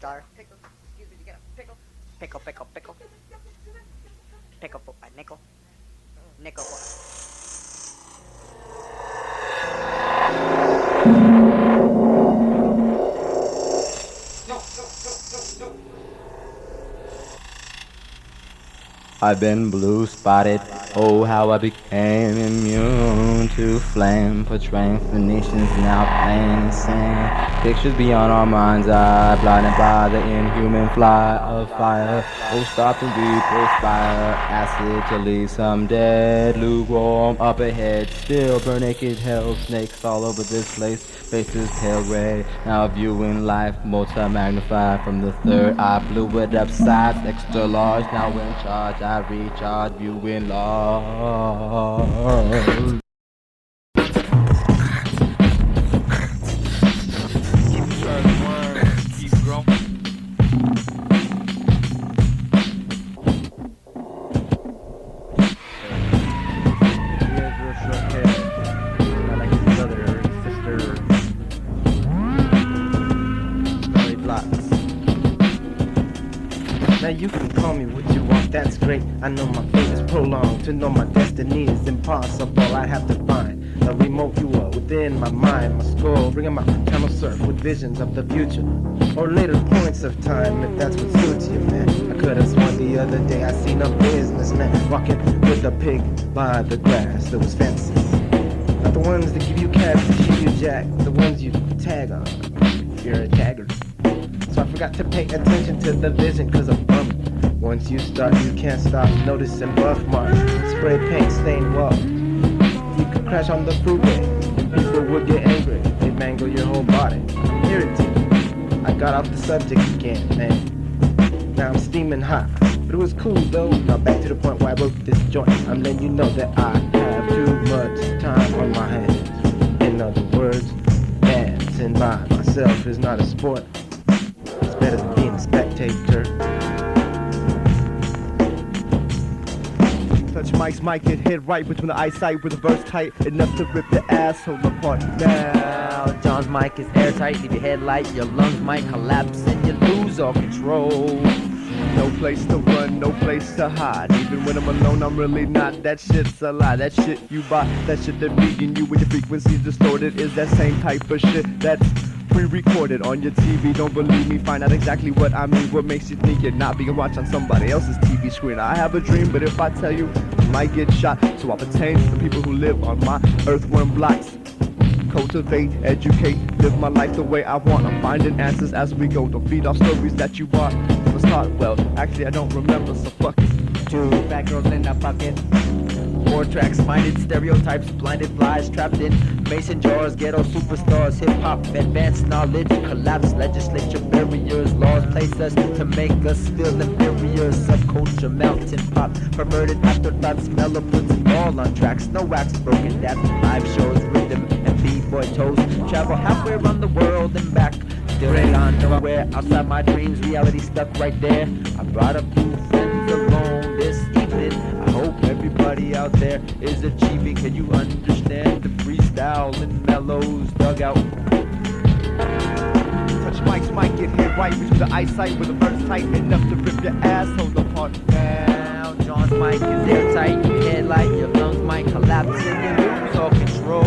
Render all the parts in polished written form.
Pickle. Excuse me, you get a pickle? Pickle, pickle, pickle. Pickle for a nickel. Nickel for I've been blue spotted. Oh, how I became immune to flame. Portraying Phoenicians now plain insane. Pictures beyond our mind's eye, blinded by the inhuman fly of fire. Oh, stop and be perspire. Acid to leave some dead. Lukewarm up ahead. Still burn naked hell. Snakes all over this place. Faces pale gray. Now viewing life multi-magnified from the third eye. Blew it up sides. Extra large. Now in charge. I recharge. Viewing large. Now you can call me what you want, that's great. I know my fate is prolonged. To know my destiny is impossible. I have to find a remote viewer within my mind, my skull, bringing my tunnel surf with visions of the future or later points of time, if that's what suits you, man. I could have sworn the other day I seen a businessman walking with a pig by the grass. There was fences, not the ones that give you cash to keep you jack, the ones you tag on if you're a tagger. So I forgot to pay attention to the vision cause I'm bumming. Once you start, you can't stop noticing buff marks, spray paint stained walls. You could crash on the freeway and people would get angry. They'd mangle your whole body, irritated. I got off the subject again, man. Now I'm steaming hot, but it was cool though. Now back to the point where I wrote this joint. I'm letting you know that I have too much time on my hands. In other words, dancing by myself is not a sport. Better than being a spectator. Touch mics might get hit right between the eyesight with the verse tight enough to rip the asshole apart. Now John's mic is airtight, leave your head light, your lungs might collapse and you lose all control. no place to run, no place to hide. Even when I'm alone, I'm really not. That shit's a lie. That shit you buy, that shit that vegan you when your frequency's distorted is that same type of shit that's pre-recorded on your TV. Don't believe me, find out exactly what I mean. What makes you think you're not being watched on somebody else's TV screen? I have a dream, but if I tell you, you might get shot. So I pertain to the people who live on my earthworm blocks. Cultivate, educate, live my life the way I want. I'm finding answers as we go. Don't feed off stories that you bought. Was taught well, actually I don't remember, so fuck it. Two fat girls in a bucket. 4 tracks, minded stereotypes, blinded flies, trapped in mason jars, ghetto superstars, hip-hop, advanced knowledge, collapse, legislature, barriers, laws place us to make us feel inferior, subculture, mountain pop, perverted afterthoughts, mellow-puts all on tracks, no wax, broken dance, live shows, rhythm, and b-boy toes, travel halfway around the world and back, still gone nowhere, outside my dreams, reality stuck right there, I brought a few friends along this evening, I hope everybody out there is achieving. Can you understand the freestyle and mellows dug out? Touch mics might get hit right between the eyesight with a verse tight enough to rip your asshole apart. Now John's mic is airtight, your head light, your lungs might collapse and you lose all control.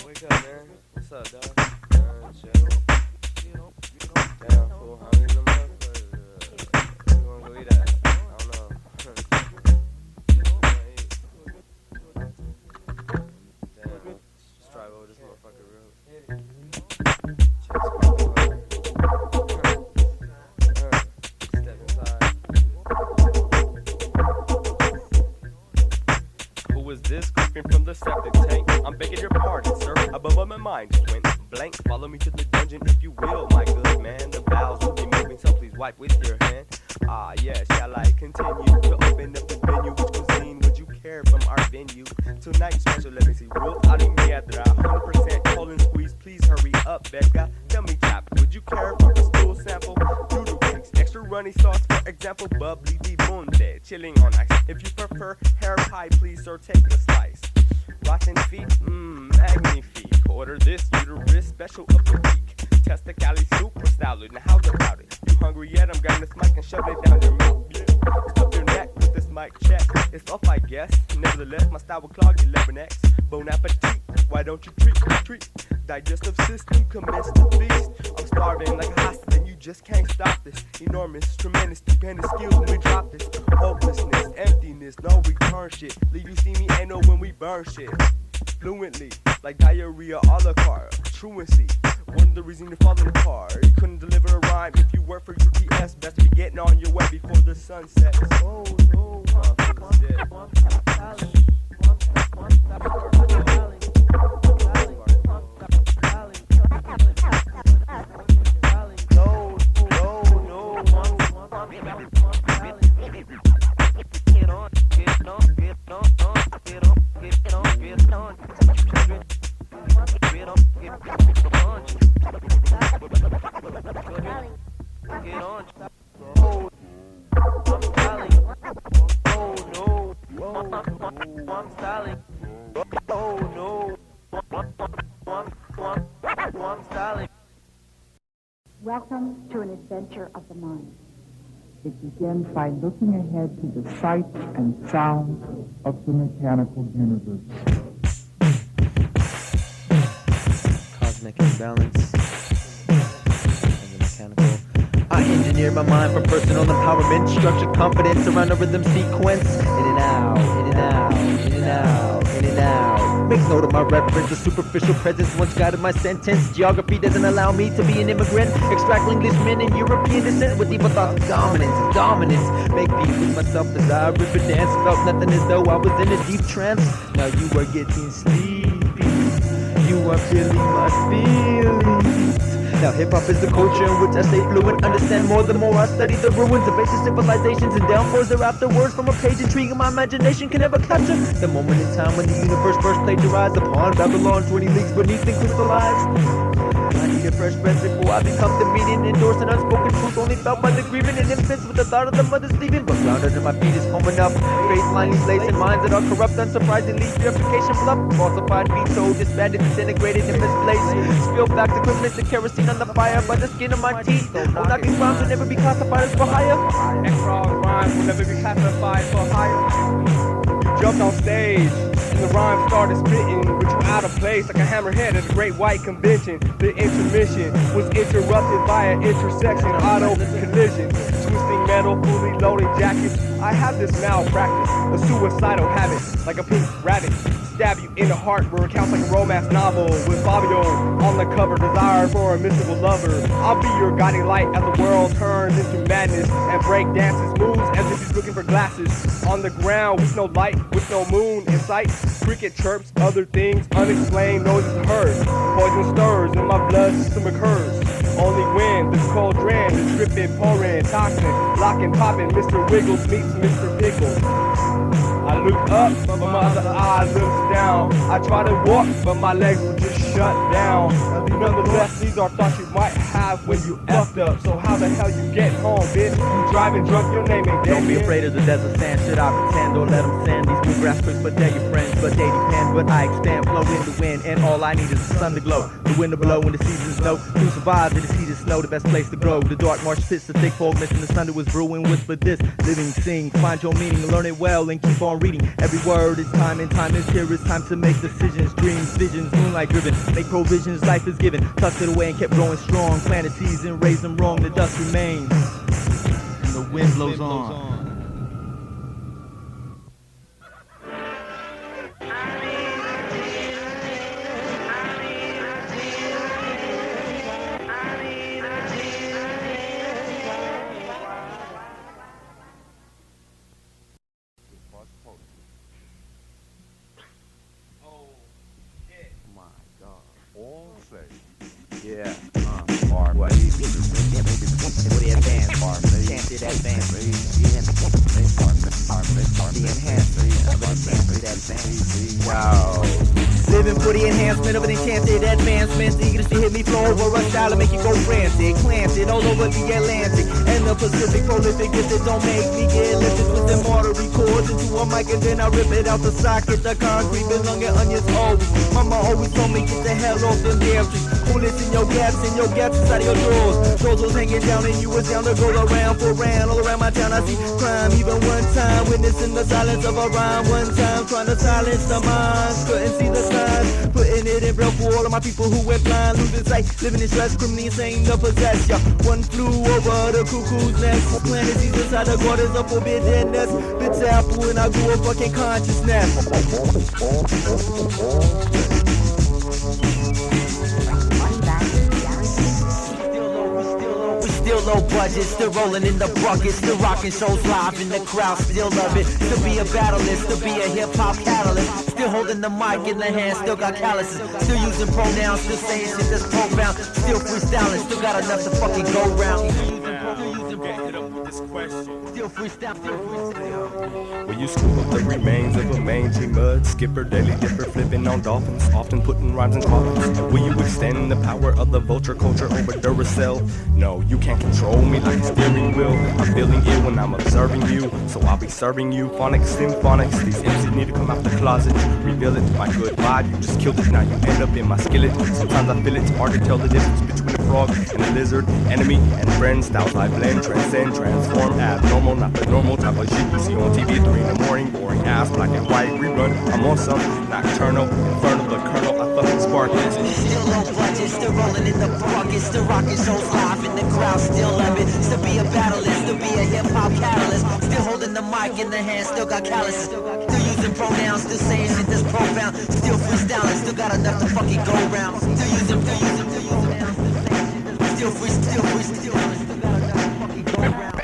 Wake up, man. What's up, dog? Chill. mind just went blank. Follow me to the dungeon if you will, my good man. The bowels will be moving, so please wipe with your hand. Ah, yes, shall I continue to open up the venue? Which cuisine would you care from our venue? Tonight special, let me see. Rules out of Miedra, 100% colon squeeze. Please hurry up, Becca. Tell me, chap, would you care for a stool sample? Doodle cakes, extra runny sauce, for example, bubbly de bunde, chilling on ice. If you prefer hair pie, please, sir, take a slice. Rotten feet, magnifique. Order this uterus special of the week. Testicali super salad. Now how's about it? You hungry yet? I'm grabbing this mic and shoving it down your mouth. Yeah. Stuff your neck with this mic check. It's off, I guess. Nevertheless, my style will clog your 11X. Bon appetit. Why don't you treat? Digestive system commence to feast. I'm starving like a hostage and you just can't stop this. Enormous, tremendous, stupendous skills when we drop this. Hopelessness, emptiness, no return shit. Leave you see me ain't know when we burn shit. Fluently, like diarrhea a la carte. Truancy, one of the reasons you're falling apart. You couldn't deliver a rhyme if you work for UPS. Best be getting on your way before the sun sets. Oh no, Welcome to an adventure of the mind. It begins by looking ahead to the sights and sounds of the mechanical universe. Cosmic imbalance and the mechanical. I engineer my mind for personal empowerment, structured confidence around a rhythm sequence. In and out, in and out, in and out, in and out. Make note of my reference, a superficial presence once guided my sentence. Geography doesn't allow me to be an immigrant. Extract Englishman and European descent with evil thoughts of dominance. Make peace with myself as I rip and dance. Felt nothing as though I was in a deep trance. Now you are getting sleepy. You are feeling my feelings. Now hip-hop is the culture in which I stay fluent. Understand more the more I study the ruins of ancient civilizations and downpours thereafter. Words from a page intriguing my imagination can never capture the moment in time when the universe first plagiarized upon Babylon 20 leagues beneath and crystallized. I need a fresh breath before I become the meaning. Endorse an unspoken truth only felt by the grieving and infants with the thought of the mother's leaving. But ground under my feet is home enough. Faith blindly placing minds that are corrupt, unsurprisingly. Purification bluff, falsified veto, disbanded, disintegrated, and misplaced. Spill facts equivalent to kerosene on the fire by the skin of my teeth. Oh, knocking rhymes will never be classified as for hire. X-Raw rhymes will never be classified for hire. You jumped on stage and the rhyme started spitting, but you out of place like a hammerhead at a great white convention. The intermission was interrupted by an intersection auto collision. Twisting metal, fully loaded jackets. I have this malpractice, a suicidal habit, like a pink rabbit. Stab you in the heart where it counts like a romance novel with Fabio on the cover, desire for a mystical lover. I'll be your guiding light as the world turns into madness and break dances moves as if he's looking for glasses. On the ground with no light, with no moon in sight. Cricket chirps, other things unexplained noises heard. Poison stirs and my blood system occurs. Only when the cauldron is dripping, pouring, toxin, locking, popping. Mr. Wiggles meets Mr. Pickles. I look up, but my other eye looks down. I try to walk, but my legs will just shut down. Nonetheless, these are thoughts you might have when you effed up. So how the hell you get home, bitch? You driving drunk, your name ain't dead. Don't be afraid of the desert sand, should I pretend or let them sand? These bluegrass tricks, but they're your friends, but they depend. But I expand, flow in the wind, and all I need is the sun to glow. The wind to blow when the seasons know. To survive in the heat of snow, the best place to grow. The dark marsh pits, the thick fog, mist, and the thunder was brewing. Whisper this, living, sing, find your meaning, learn it well, and keep on reading. Every word is time, and time is here. It's time to make decisions, dreams, visions, moonlight driven. Make provisions, life is given. Tucked it away and kept growing strong. Planted seeds and raised them wrong. The dust remains, and the wind blows on. Oh, shit. My God. Yeah, bar, what? The advance, chanted advance. The enhanced, of an enchanted advance. Yo. Living for the enhancement of an enchanted advancement. Eager to see hit me flow over a style and make you go frantic. Planted all over the Atlantic and the Pacific. Prolific if it don't make me get lifted with them artery cords into a mic and then I rip it out the socket. The concrete belonging onions always. Mama always told me get the hell off them damn trees. Bullets in your gaps inside of your drawers. Those was hanging down and you was down to go around for round. All around my town I see crime. Even one time witnessing the silence of a rhyme. One time trying to silence the minds. Couldn't see the signs. Putting it in real for all of my people who went blind. Losing sight, living in stress, criminally insane to possess ya. One flew over the cuckoo's nest. Planet sees inside the waters of forbiddenness. Bits apple and I grew a fucking consciousness. Still low budget, still rolling in the bucket, still rocking shows live in the crowd, still love it. Still be a battlist, still be a hip-hop catalyst. Still holding the mic in the hand, still got calluses. Still using pronouns, still saying shit that's profound. Still freestyling, still got enough to fucking go round. Still freestyle. Will you scoop up the remains of a mangy mud skipper, daily dipper, flipping on dolphins, often putting rhymes in coffins? Will you extend the power of the vulture culture over Duracell? No, you can't control me like a steering wheel. I'm feeling ill when I'm observing you, so I'll be serving you phonics, symphonics. These MCs need to come out the closet, reveal it. My good vibe, you just killed it, now you end up in my skillet. Sometimes I feel it's hard to tell the difference between a frog and a lizard. Enemy and friend, styles I blend, transcend, transform, abnormal, not the normal type of shit you see on TV at 3 in the morning. Boring ass, black and white rerun. I'm on some nocturnal, infernal, the colonel, I fucking spark this. Still low budget, still rolling in the bucket, still rocking shows live in the crowd, still love it. Still be a battlist, still be a hip-hop catalyst. Still holding the mic in the hand, still got calluses. Still using pronouns, still saying shit that's profound. Still freestyling, still got enough to fucking go round. Still using still freestyling, still got enough to fucking go round.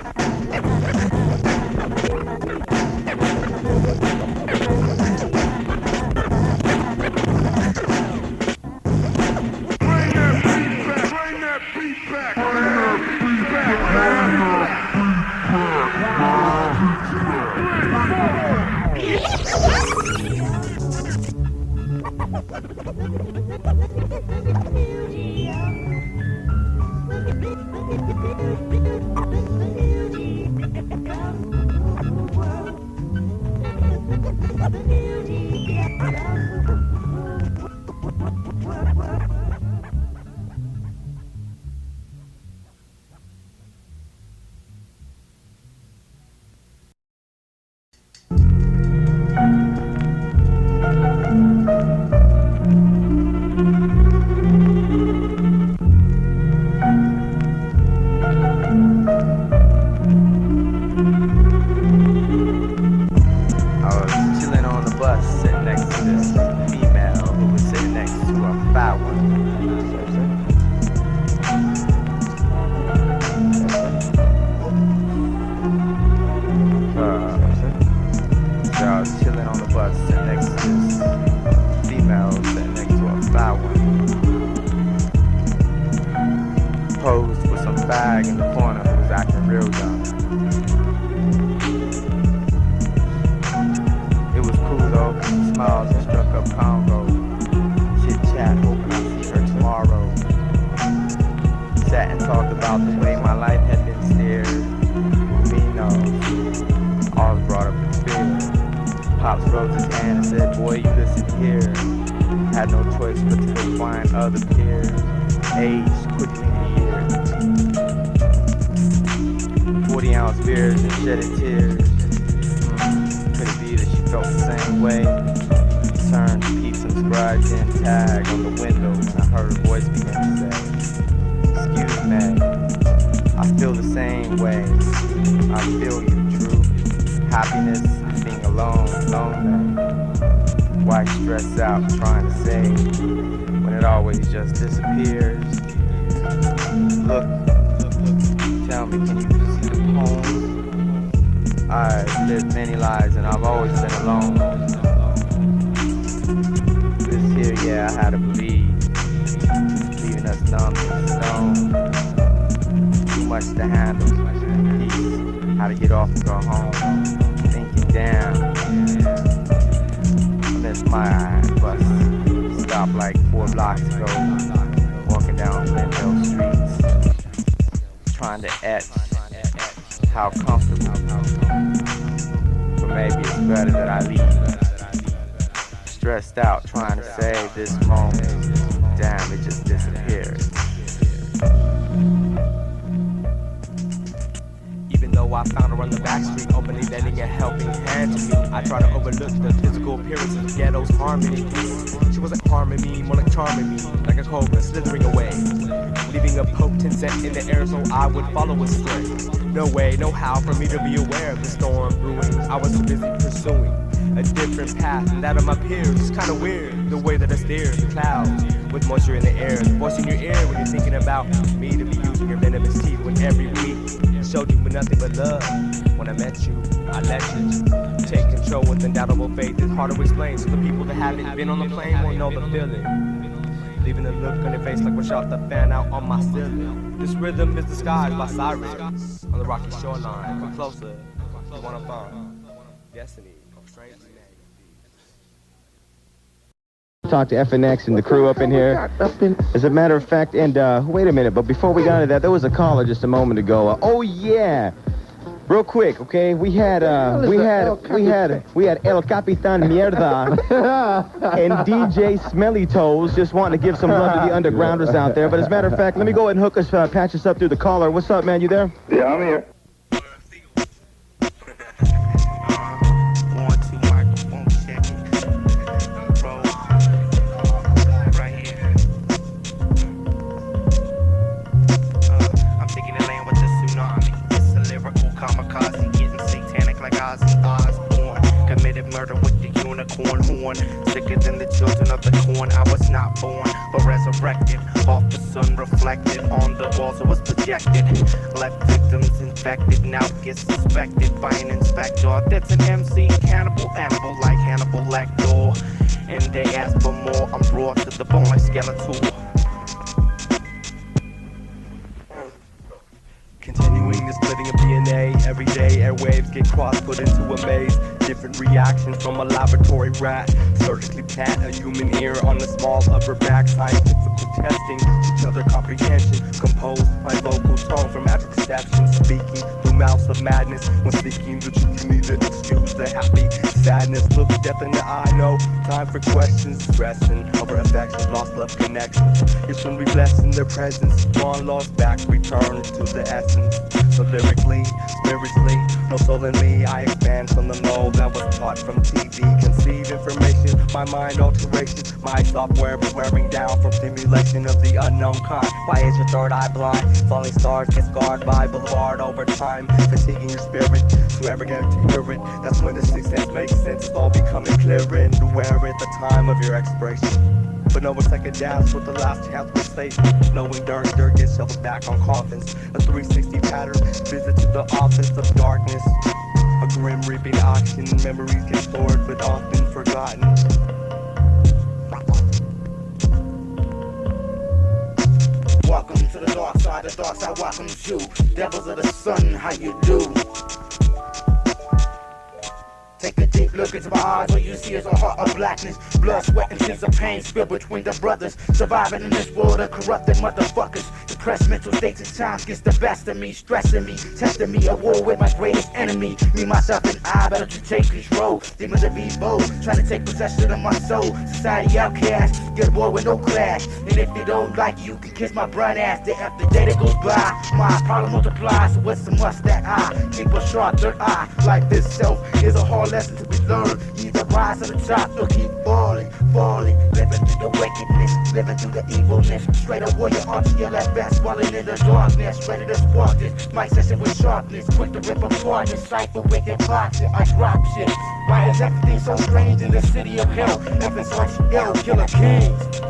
I've lived many lives and I've always been alone. This here, yeah, I had to believe. get off and go home. Thinking, damn, I missed my bus stop like 4 blocks ago. Walking down Glendale streets, trying to etch how comfortable. But maybe it's better that I leave. Stressed out, trying to save this moment. Damn, it just disappeared. Even though I found her on the back street, openly lending a helping hand to me, I try to overlook the physical appearance of the ghetto's harmony. She wasn't harming me, more like charming me, like a cobra slithering away, leaving a potent scent in the air so I would follow its strength. No way, no how for me to be aware of the storm brewing. I was too busy pursuing a different path than that of my peers. It's kinda weird, the way that I stare at the clouds with moisture in the air, the voice in your ear when you're thinking about me to be using your venomous teeth when every week showed you with nothing but love. When I met you, I let you take control with undoubtable faith. It's hard to explain, so the people that haven't been on the plane won't know the feeling. Leaving a look on your face like we shot the fan out on my ceiling. This rhythm is disguised by sirens on the rocky shoreline. Come closer, you wanna find destiny of strange humanity. Talk to FNX and the crew up in here. As a matter of fact, and wait a minute, but before we got into that, there was a caller just a moment ago. Oh yeah, real quick, okay? We had El Capitan Mierda and DJ Smelly Toes just wanting to give some love to the undergrounders out there. But as a matter of fact, let me go ahead and hook us, patch us up through the caller. What's up, man? You there? Yeah, I'm here. Sicker than the children of the corn. I was not born, but resurrected off the sun, reflected on the walls. It was projected. Left victims infected, now get suspected by an inspector. That's an MC, cannibal animal like Hannibal Lecter. And they ask for more. I'm raw to the bone like Skeletor. Continuing the splitting of DNA, every day airwaves get crossed, put into a maze. Different reactions from a laboratory rat. Surgically plant a human ear on the small upper back. Scientific testing, each other comprehension. Composed by vocal tone from magic perception. Speaking through mouths of madness. When speaking the truth, you need to excuse the happy sadness. Look death in the eye, no time for questions. Stressing over affections, lost love connections. You soon be blessed in their presence. Gone, lost, back, return to the essence. So lyrically, spiritually, no soul in me. I expand from the mold that was taught from TV. Conceive information, my mind alteration. My software was wearing down from stimulation of the unknown kind. Why is your third eye blind? Falling stars get scarred by boulevard over time. Fatiguing your spirit, to ever get to hear it. That's when the sixth sense makes sense. It's all becoming clear and aware at the time of your expiration. But no, it's like a dance with the last chance with Satan. Knowing dirt gets shoveled back on coffins. A 360 pattern, visit to the office of darkness. A grim reaping auction, memories get stored but often forgotten. Welcome to the dark side welcomes you. Devils of the sun, how you do? Take a deep look into my eyes, what you see is a heart of blackness. Blood, sweat, and tears of pain spilled between the brothers. Surviving in this world of corrupted motherfuckers. Depressed mental states and times gets the best of me. Stressing me, testing me, a war with my greatest enemy. Me, myself, and I, better to take control. Demons of evil, trying to take possession of my soul. Society outcast, get a boy with no class. And if they don't like you, can kiss my brown ass. Day after day that goes by, my problem multiplies. So what's the must that I keep a sharp third eye? Like this self is a hard lesson to be learned. You either rise to the top or keep falling, falling. Living through the wickedness, living through the evilness. Straight up warrior on to your left best, falling in the darkness. Ready to spark this, my session with sharpness. Quick to rip apart this cipher wicked boxing. I drop shit. Why is everything so strange in the city of hell? If it's like ill killer kings.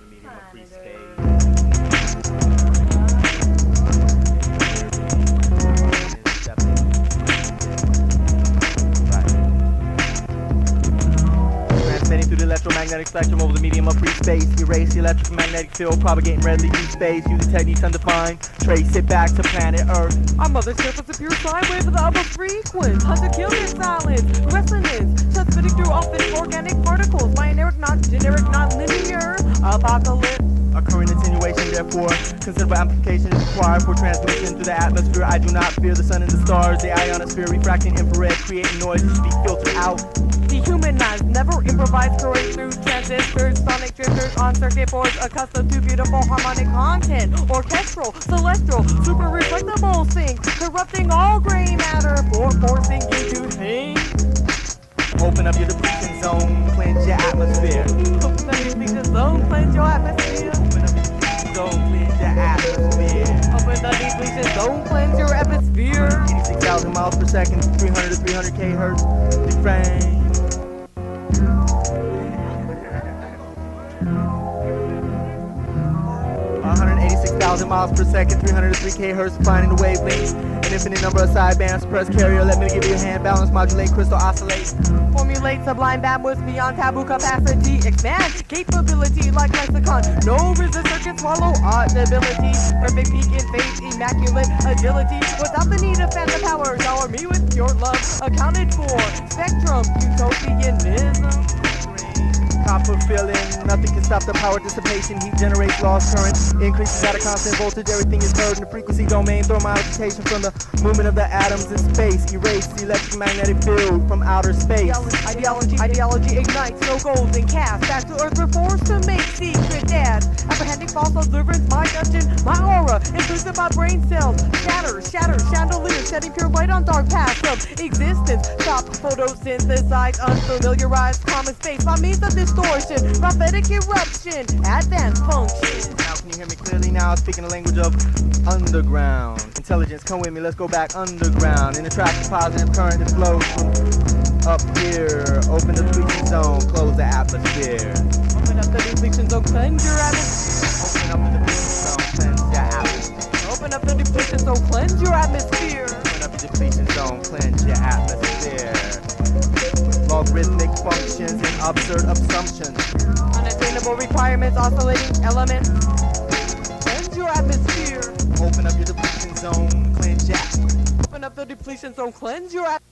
the medium of free space. Transmitting through the electromagnetic spectrum over the medium of free space. Erase the electromagnetic field, propagating readily through space. Using techniques undefined, trace it back to planet Earth. Our mother's surface is a pure sine wave of the upper frequency. Hunt to kill in silence, resonance, transmitting through often organic particles. Binary, non-generic, non-linear, apocalypse. Occurring attenuation, therefore, considerable amplification is required for transmission through the atmosphere. I do not fear the sun and the stars, the ionosphere, refracting infrared, creating noise that should be filtered out. Dehumanized, never improvised, correct through transistors, sonic drifters on circuit boards, accustomed to beautiful harmonic content, orchestral, celestial, super reflectable sync, corrupting all gray matter for forcing you to think. Open up your depletion zone, cleanse your atmosphere. Open up your depletion zone, cleanse your atmosphere. Open up your depletion zone, cleanse your atmosphere. Open the depletion zone, cleanse your atmosphere. 86,000 miles per second, 300 to 300 kHz, refrain. 186,000 miles per second, 303 kHz, finding the wavelengths, an infinite number of sidebands, suppress carrier, let me give you a hand balance, modulate, crystal oscillate. Formulate sublime bandwidth beyond taboo capacity, expand capability like lexicon, no resistor can swallow audibility, perfect peak in phase, immaculate agility, without the need of phantom power, shower me with pure love, accounted for, spectrum, utopianism. Copper filling, nothing can stop the power dissipation, heat generates lost current, increases at a constant voltage, everything is heard in the frequency domain, thermal agitation from the movement of the atoms in space, erase the electromagnetic field from outer space. Ideology ignites, no golden cast, back to earth we're forced to make secret dads, apprehending false observance, my dungeon, my aura, inclusive by brain cells, shatter, chandelier, setting pure light on dark paths of existence, stop photosynthesize, unfamiliarized common space by means of distortion, prophetic eruption, advanced function. Now can you hear me clearly now? Speaking the language of underground. Intelligence, come with me, let's go back underground. In a track of positive current that flows from up here. Open the depletion zone, close the atmosphere. Open up the depletion zone, cleanse your atmosphere. Open up the depletion zone, cleanse your atmosphere. Open up the depletion zone, cleanse your atmosphere. Open up the depletion zone, cleanse your atmosphere. Logarithmic functions and absurd assumptions. Unattainable requirements, oscillating elements. Cleanse your atmosphere. Open up your depletion zone, cleanse your atmosphere. Open up the depletion zone, cleanse your atmosphere.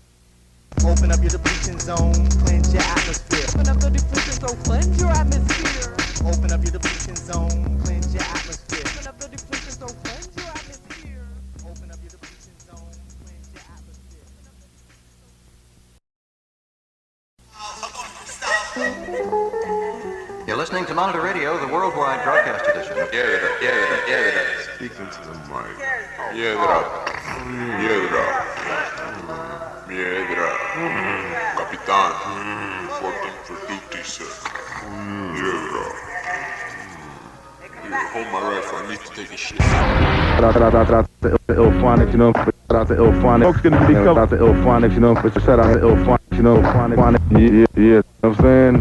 Open up your depletion zone, cleanse your atmosphere. Open up the depletion zone, cleanse your atmosphere. Open up your depletion zone, cleanse your atmosphere. Open up the depletion zone, cleanse your atmosphere. Open up your depletion zone, cleanse your atmosphere. You're listening to Monitor Radio, the worldwide broadcast edition. Speaking to the mic. Piedra. Capitan. 1442 sir. Piedra. Hold my rifle, I need to take a shit. Phonix, you know, shout out to Phonix. Folks gonna be covered out to Phonix, you know, shout out to Phonix, you know, Phonix. Yeah, you know what I'm saying?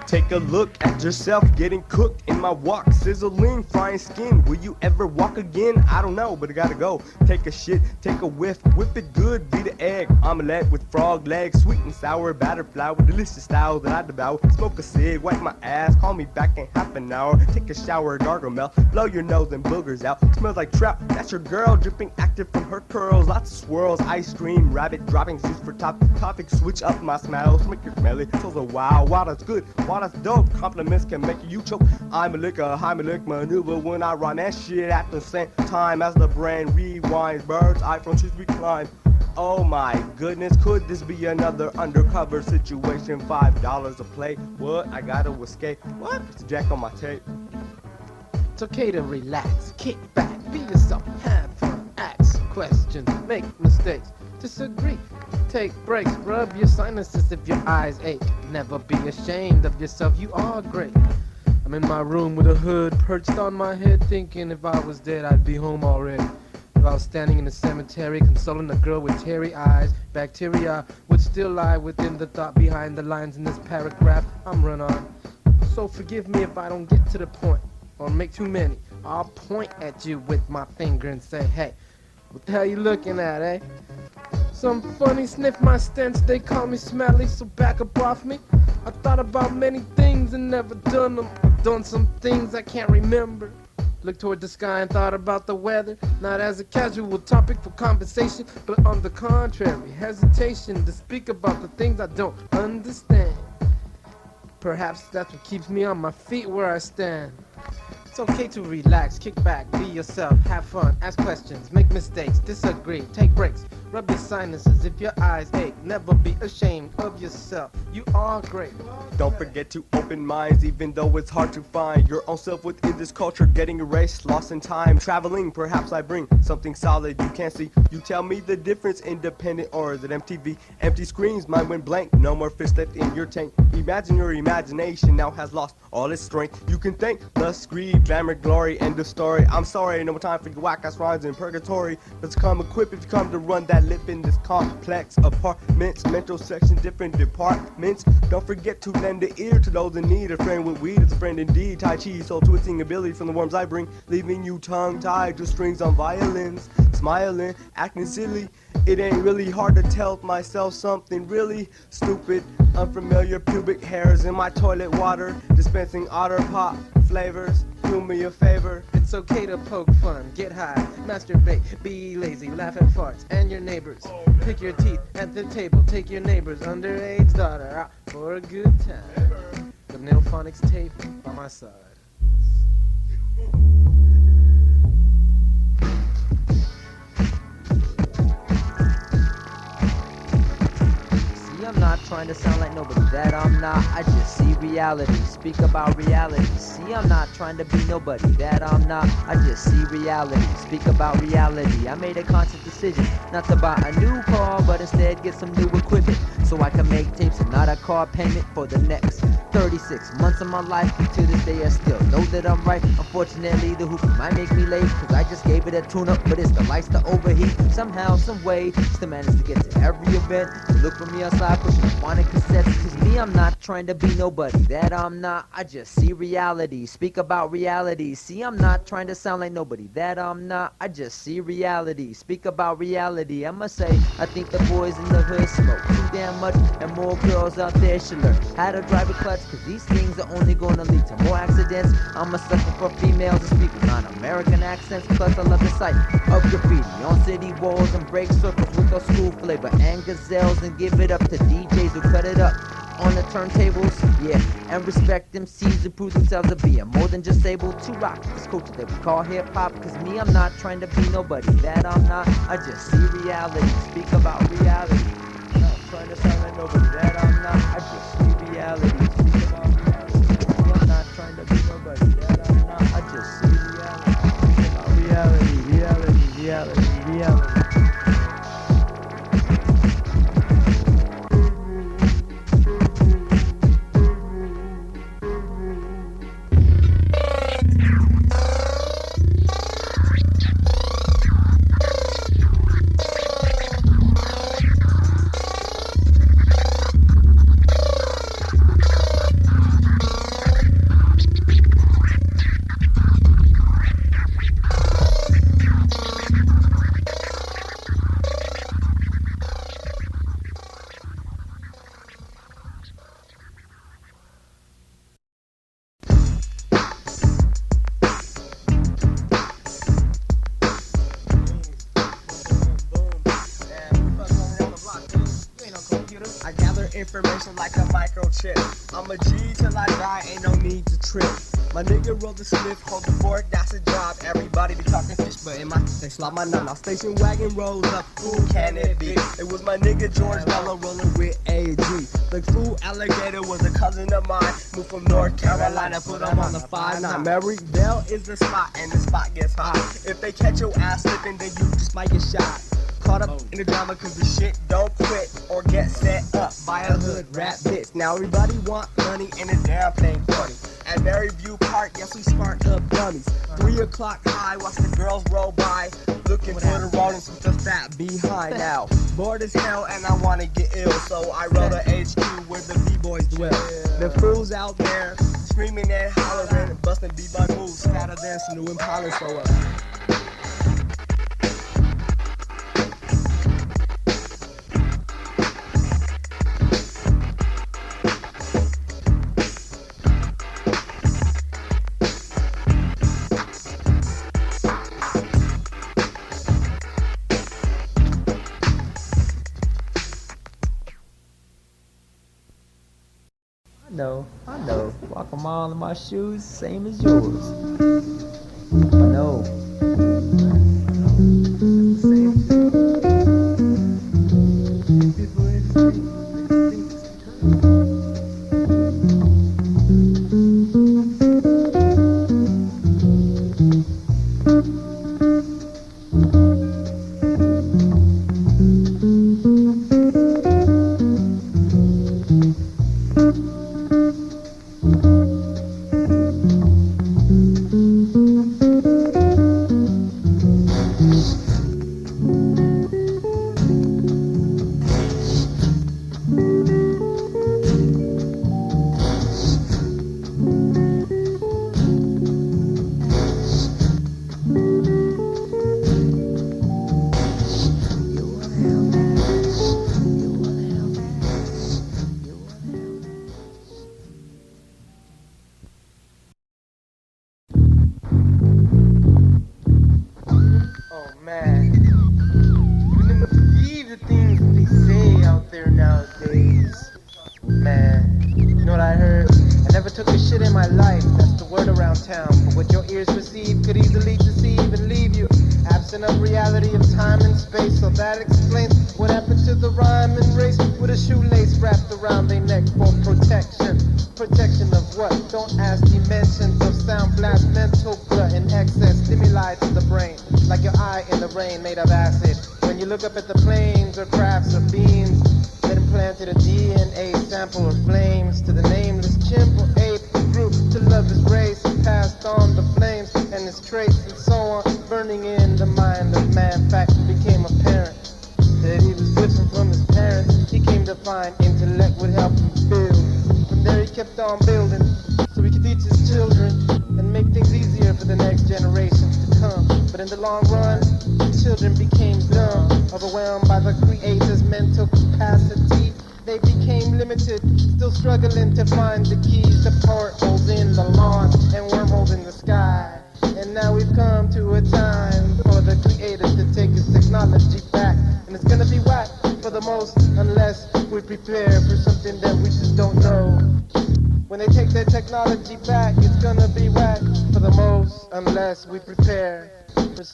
Take a look at yourself getting cooked in my wok, sizzling, frying skin. Will you ever walk again? I don't know, but I gotta go. Take a shit, take a whiff, whip it good, beat an egg. Omelette with frog legs, sweet and sour, batter flour, delicious style that I devour. Smoke a cig, wipe my ass, call me back in half an hour. Take a shower, gargle melt, blow your nose and boogers out. Smells like trout, that's your girl, dripping active from her curls. Lots of swirls, ice cream, rabbit, dropping juice for topic, switch up my smells, make you smelly. So wow, wow, that's good. Wow, that's dope. Compliments can make you choke. I'm a liquor, Heimlich maneuver when I rhyme that shit at the same time as the brain rewinds. Birds, eye from trees recline. Oh my goodness, could this be another undercover situation? $5 a play. What? I gotta escape. What? It's Jack on my tape. It's okay to relax, kick back, be yourself, have fun, ask questions, make mistakes, disagree, take breaks, rub your sinuses if your eyes ache. Never be ashamed of yourself, you are great. I'm in my room with a hood perched on my head, thinking if I was dead I'd be home already. If I was standing in the cemetery consoling a girl with teary eyes, bacteria would still lie within the thought behind the lines in this paragraph. I'm run on. So forgive me if I don't get to the point or make too many. I'll point at you with my finger and say, hey, what the hell you looking at, eh? Some funny sniff my stench, they call me smelly, so back up off me. I thought about many things and never done them. I've done some things I can't remember. Looked toward the sky and thought about the weather, not as a casual topic for conversation, but on the contrary, hesitation to speak about the things I don't understand. Perhaps that's what keeps me on my feet where I stand. It's okay to relax, kick back, be yourself, have fun, ask questions, make mistakes, disagree, take breaks, rub your sinuses if your eyes ache, never be ashamed of yourself, you are great. Don't forget to open minds, even though it's hard to find your own self within this culture, getting erased, lost in time, traveling, perhaps I bring something solid you can't see. You tell me the difference, independent or is it MTV? Empty screens, mine went blank, no more fish left in your tank. Imagine your imagination now has lost all its strength. You can thank the screed, glamour, glory, end of story. I'm sorry, no more time for your whack-ass rhymes in purgatory. Let's come equipped if you come to run that lip in this complex apartments, mental section, different departments. Don't forget to lend the ear to those in need. A friend with weed is a friend indeed. Tai Chi, soul twisting ability from the worms I bring, leaving you tongue-tied to strings on violins. Smiling, acting silly. It ain't really hard to tell myself something really stupid. Unfamiliar pubic hairs in my toilet water, dispensing otter pop flavors. Do me a favor. It's okay to poke fun, get high, masturbate, be lazy, laugh at farts and your neighbors. Pick your teeth at the table, take your neighbor's underage daughter out for a good time. The Neil Phonix tape by my side. I'm not trying to sound like nobody, that I'm not, I just see reality, speak about reality. See, I'm not trying to be nobody, that I'm not, I just see reality, speak about reality. I made a conscious decision not to buy a new car, but instead get some new equipment, so I can make tapes and not a car payment for the next 36 months of my life. And to this day I still know that I'm right. Unfortunately the hoop might make me late, cause I just gave it a tune up, but it's the lights to overheat. Somehow, some way, still managed to get to every event. So look for me outside pushing the wanted cassettes, cause me, I'm not trying to be nobody, that I'm not, I just see reality, speak about reality. See, I'm not trying to sound like nobody, that I'm not, I just see reality, speak about reality. I must say, I think the boys in the hood smoke too damn much, and more girls out there should learn how to drive a clutch, cause these things are only gonna lead to more accidents. I'm a sucker for females to speak with non-American accents, plus I love the sight of graffiti on city walls and break circles with those school flavor and gazelles, and give it up to DJs who cut it up on the turntables, yeah, and respect MCs who prove themselves to be more than just able to rock this culture that we call hip-hop. Cause me, I'm not trying to be nobody, that I'm not, I just see reality, speak about reality. Not trying to sound like nobody, that I'm not, I just see reality, speak about reality. Me, I'm not trying to be nobody, that I'm not, I just see reality, speak about reality. Information like a microchip. I'm a G till I die, ain't no need to trip. My nigga roll the slip, hold the board, that's a job. Everybody be talking fish, but in my they slot my nut. Now station wagon rolls up, who can it be? It was my nigga George Mello rolling with AG. The cool alligator was a cousin of mine. Moved from North Carolina, put him on the 5-9. Maryville is the spot, and the spot gets hot. If they catch your ass slipping, then you just might get shot. Caught up in the drama cause the shit don't quit or get set up by a hood rap bitch. Now everybody want money and the damn thing funny. At Maryview Park, yes, we sparked up dummies. 3 o'clock high, watch the girls roll by. Looking for the rodents with the fat behind now. Bored as hell and I wanna get ill, so I wrote a HQ where the B-boys dwell. The fools out there screaming and hollering, busting B-boy moves, fatter than some new Impala, so I know. Walk a mile in my shoes, same as yours. I know.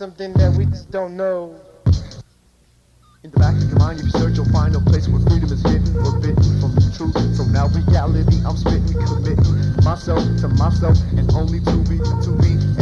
something that we just don't know. In the back of your mind, if you search, you'll find a place where freedom is hidden, forbidden from the truth. So now reality, I'm spitting, committing myself to myself and only to me,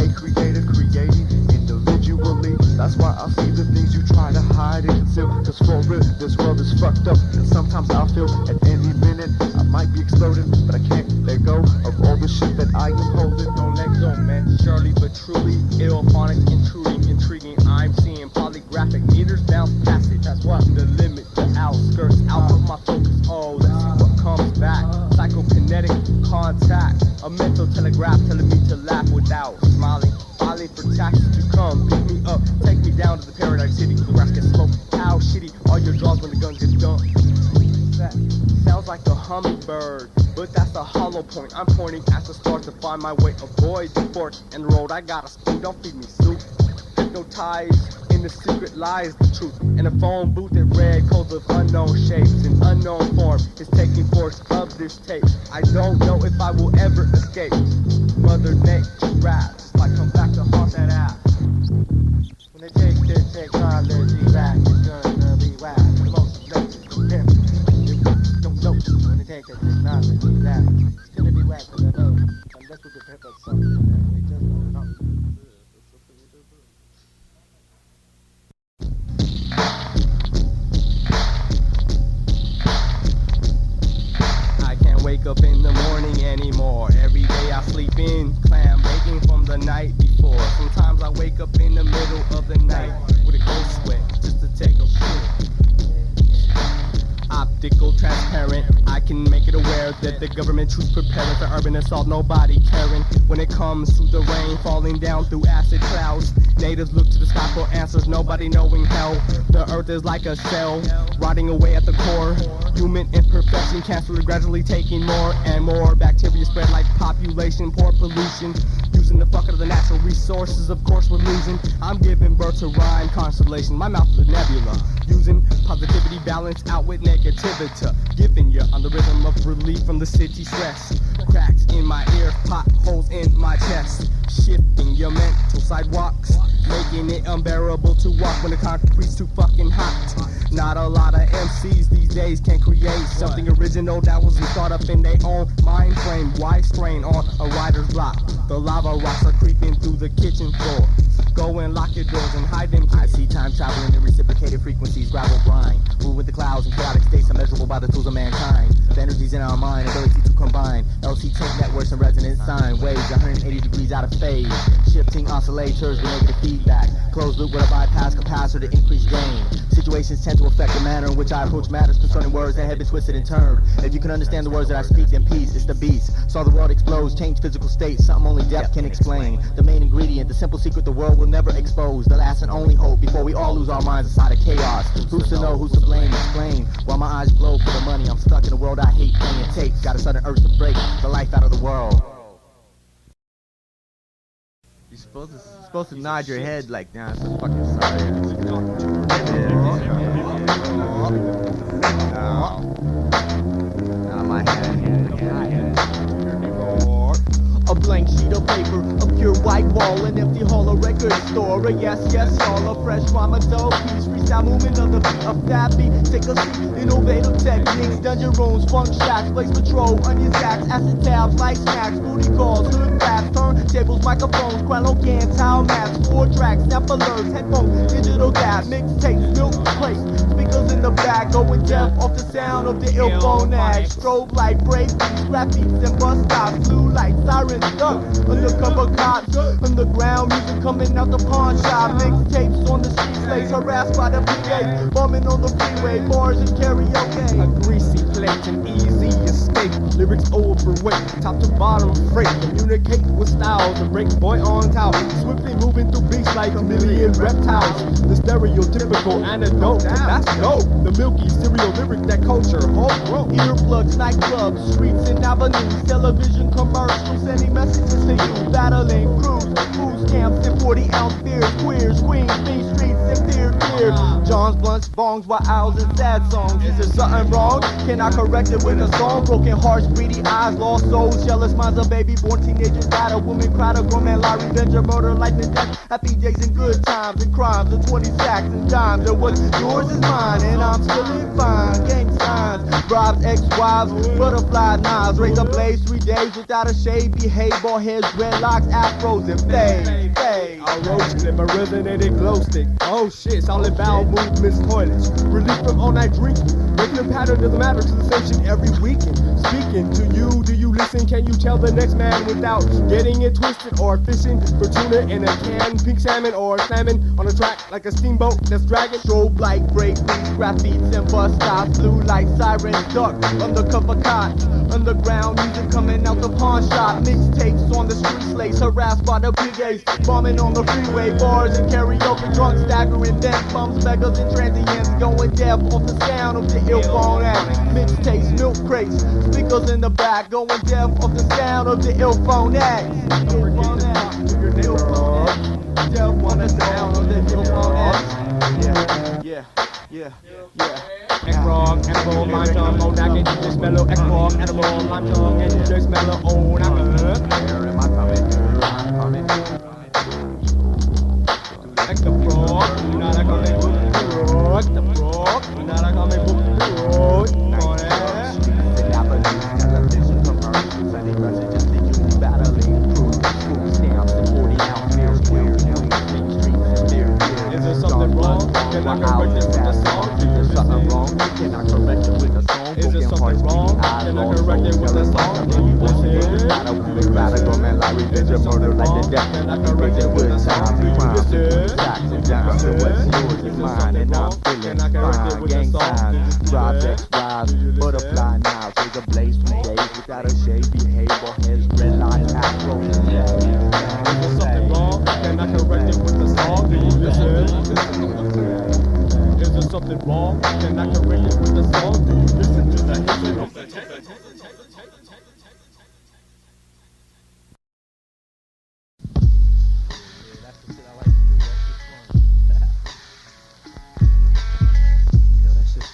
a creator, creating individually. That's why I see the things you try to hide and conceal. Cause for real, this world is fucked up, and sometimes I feel at any minute I might be exploding, but I can't let go of all the shit that I am holding. Don't let go, man. Surely but truly, ill, phonics, intruding, intriguing. I'm seeing polygraphic meters bounce past it. That's what the limit, the outskirts. I'll put my focus. Oh, let's see what comes back. Psychokinetic contact, a mental telegraph telling me to laugh without smiling. Filing for taxes to come, pick me up, take me down to the paradise city. The grass gets smoked. How shitty are your jaws when the guns get dumped? That sounds like a hummingbird, but that's a hollow point. I'm pointing at the stars to find my way. Avoid the fork and the road. I got a spoon, don't feed me soup. Hypnotized in the secret lies the truth. In a phone booth in red codes of unknown shapes and unknown form is taking force of this tape. I don't know if I will ever escape. Mother Nature raps, I come back to haunt that ass. When they take their technology back, it's gonna be whack. The most electric pimp. Don't know. When they take their technology back, it's gonna be whack, cause I know. Unless we can pick up something that we just don't know. I can't wake up in the morning anymore. Every day I sleep the middle of the night with a cold sweat just to take a shit. Optical transparent, I can make it aware that the government troops preparing for urban assault, nobody caring. When it comes to the rain falling down through acid clouds, natives look to the sky for answers, nobody knowing how. The earth is like a cell, rotting away at the core. Human imperfection, cancer is gradually taking more and more. Bacteria spread like population, poor pollution. Using the fuck of the natural resources, of course we're losing. I'm giving birth to rhyme constellation, my mouth is a nebula. Using positivity balance out with negativity. Giving you on the rhythm of relief from the city stress. Cracks in my ear, potholes in my chest. Shifting your mental sidewalks, making it unbearable to walk when the concrete's too fucking hot. Not a lot of MCs these days can create something original that wasn't thought up in their own mind frame. Why strain on a writer's block? The lava rocks are creeping through the kitchen floor. Go and lock your doors and hide them. I see time traveling in reciprocated frequencies, gravel grind. Move with the clouds and chaotic states unmeasurable by the tools of mankind. The energies in our mind, ability to combine. LC tank networks and resonance sine waves, 180 degrees out of phase. Shifting oscillators with negative feedback. Closed loop with a bypass capacitor to increase gain. Situations tend to affect the manner in which I approach matters concerning words that have been twisted and turned. If you can understand the words that I speak, then peace, it's the beast. Saw the world explodes, change physical states, something only depth can explain. The main ingredient, the simple secret the world will never expose. The last and only hope before we all lose our minds inside of chaos. Who's to know, who's to blame, explain. While my eyes glow for the money, I'm stuck in a world I hate, playing tape. Got a sudden urge to break the life out of the world. You're supposed to nod your head like, nah, I'm fucking sorry. Not my head. A blank sheet of paper, a pure white wall, an empty hall, a record store. A yes, y'all, a fresh rhyme, a dope piece, freestyle movement on the beat of Phat Beat. Take a seat, innovative techniques, dungeon rooms, funk shacks, place patrol, onion sacks, acid tabs, like snacks, booty calls, hood raps, turntables, microphones, Qualo can, towel mats, 4 tracks, snap alerts, headphones, digital dab, mixtapes, milk plates, speakers in the back, going deaf off the sound of the ill phone act. Strobe light, break beats, rap beats, and bus stops, blue lights, sirens, duck, undercover cops, underground music coming out the pawn shop, mixtapes on the street, slaves harassed by the PA, bumming on the freeway, bars and karaoke. A greasy plate, an easy escape. Lyrics overweight, top to bottom freight. Communicate with styles, the break boy on top. Swiftly moving through beats like a million reptiles. The stereotypical antidote, that's dope. The milky cereal lyric, that culture, homegrown. Earplugs, nightclubs, streets and avenues, television commercials, sending messages to you. Battling crews, food stamps and 40-ounce beers, queers, queens, mean streets and peer. John's blunts, bongs, while owls and sad songs. Is there something wrong? Can I correct it with a song? Broken hearts, greedy eyes, lost souls, jealous minds, a baby born teenagers died, a woman cried, a grown man lie, revenge, a murder, life and death, happy days and good times and crimes, the 20 sacks and dimes, and what's yours is mine, and I'm still in fine. Gang signs, bribes, ex-wives, butterfly knives, razor blades, 3 days without a shave, behave, bald heads, dreadlocks, afros, and fade. A roach clip, a resonated glow stick. Oh shit, solid bowel movements, toilets. Relief from all night drinking. Regular pattern doesn't matter to the same shit every weekend. Speaking to you, do you listen? Can you tell the next man without getting it twisted? Or fishing for tuna in a can, pink salmon, or salmon on a track like a steamboat that's dragging. Strobe light, break beats, rap beats, and bus stops, blue light, sirens, duck, undercover cops, underground music coming out the pawn shop, mixtapes on the street, slaves harassed by the brigades, bombing on the freeway, bars and karaoke, drunk, staggering, then bums, beggars, and transients, going deaf off the sound of the ill phone act, mixtapes, milk crates, speakers in the back, going deaf off the sound of the ill phone act, ill phone act, ill phone act, deaf on the sound of the ill phone act. Yeah. Ekrog, edible, lime tongue, oh, I can just mellow. Ekrog, edible, lime tongue, and just mellow. Oh, I can. Where am I coming? Ekrog, not a coming. Ekrog, not a coming. Television commercials, sending messages to you, battling crews, food stamps, and 40-ounce beers, queers, streets, and beer. Is there something wrong? Can I correct it with a song? Is there something wrong? Can I correct it with a song? Is there something wrong? Can I correct it with a song? We radical man like revenge and murder like the death. Can I correct it with a song? Taxing down to what's yours is mine, and I'm feeling fine. Gang signs, drive X rise, butterfly knives, razor blades for days without a shade. Behavior heads, red lines, afro. Is there something wrong? Can I correct it with a song? Do you listen? Is there something wrong? Can I correct it with a song? Do you listen to the history of the tape?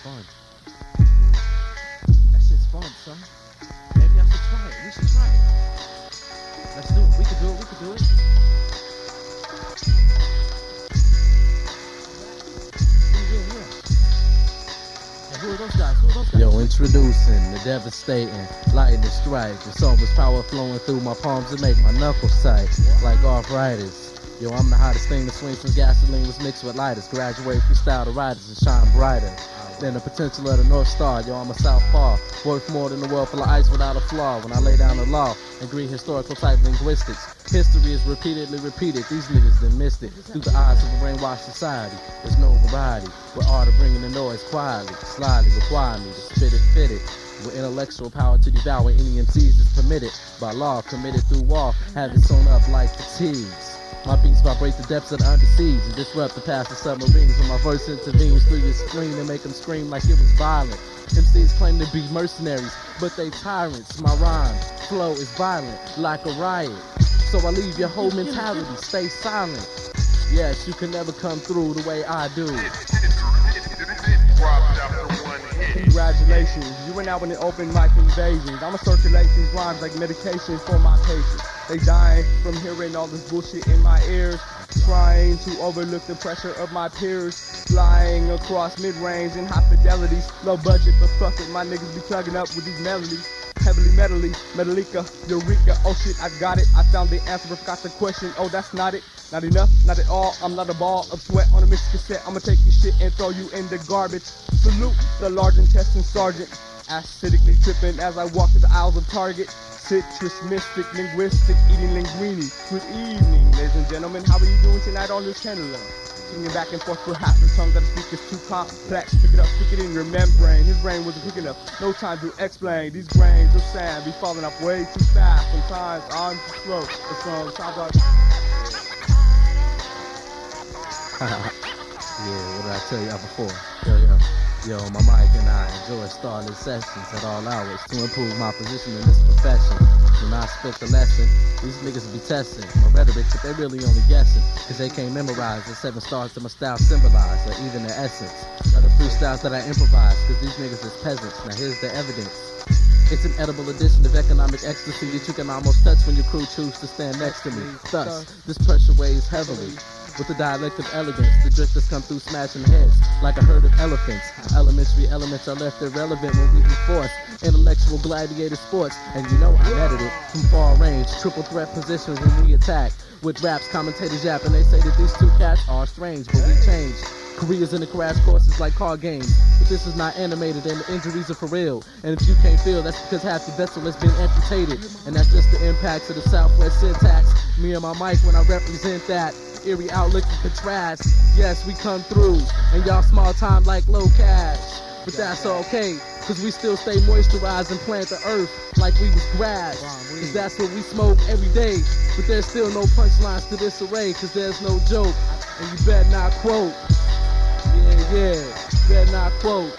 Fun. That shit's fun, son. Maybe I should try it. We should try it. Let's do it. We can do it. We can do it. Yeah. Who are those guys? Who are those guys? Yo, introducing the devastating lightning strike. The so much power flowing through my palms to make my knuckles tight like arthritis. Yo, I'm the hottest thing to swing since gasoline was mixed with lighters. Graduate freestyle to riders and shine brighter than the potential of the North Star. Yo, I'm a southpaw, worth more than the world full of ice without a flaw. When I lay down the law and greet historical type linguistics, history is repeatedly repeated. These niggas done missed it through the eyes of a brainwashed society. There's no variety. We're art of bringing the noise quietly, slyly require me to spit it fitted. With intellectual power to devour any MCs is permitted by law, committed through wall, have it sewn up like fatigues. My beats vibrate the depths of the underseas and disrupt the past of submarines. When my verse intervenes through your screen and make them scream like it was violent. MCs claim to be mercenaries, but they tyrants. My rhyme flow is violent like a riot. So I leave your whole mentality, stay silent. Yes, you can never come through the way I do. Congratulations, you went out in the open mic invasions. I'ma circulate these rhymes like medication for my patients. They dying from hearing all this bullshit in my ears. Trying to overlook the pressure of my peers. Flying across mid-range and high fidelities. Low budget, but fuck it, my niggas be plugging up with these melodies. Heavily metally, Metallica, Eureka, oh shit, I got it. I found the answer, but forgot the question, oh that's not it. Not enough, not at all, I'm not a ball of sweat on a mixed cassette. I'ma take your shit and throw you in the garbage. Salute the large intestine sergeant. Acidically tripping as I walk through the aisles of Target. Citrus, mystic, linguistic, eating linguine. Good evening, ladies and gentlemen, how are you doing tonight on this pendulum? Swinging back and forth for half the tongue that I speak is too complex. Pick it up, stick it in your membrane. His brain wasn't picking up, no time to explain. These grains of sand be falling off way too fast. Sometimes I'm too slow, but sometimes I... Yeah, what did I tell y'all before? Yo, my mic and I enjoy starting sessions at all hours to improve my position in this profession. When I spit the lesson, these niggas be testing my rhetoric, but they really only guessing, cause they can't memorize the 7 stars that my style symbolize, or even the essence of the freestyles that I improvise, cause these niggas is peasants. Now here's the evidence. It's an edible addition of economic ecstasy that you can almost touch when your crew choose to stand next to me. Thus, this pressure weighs heavily. With the dialect of elegance, the drifters come through smashing heads like a herd of elephants. Elementary elements are left irrelevant when we enforce intellectual gladiator sports. And you know I'm at it from far range, triple threat positions when we attack. With raps, commentators yap, and they say that these two cats are strange, but we change. Careers in the crash courses like car games. But this is not animated and the injuries are for real. And if you can't feel, that's because half the vessel has been amputated. And that's just the impacts of the Southwest syntax. Me and my mic when I represent that eerie outlook and contrast. Yes, we come through, and y'all small time like low cash. But that's okay, cause we still stay moisturized and plant the earth like we was grass. Cause that's what we smoke every day. But there's still no punchlines to this array, cause there's no joke. And you better not quote. Yeah, better not quote.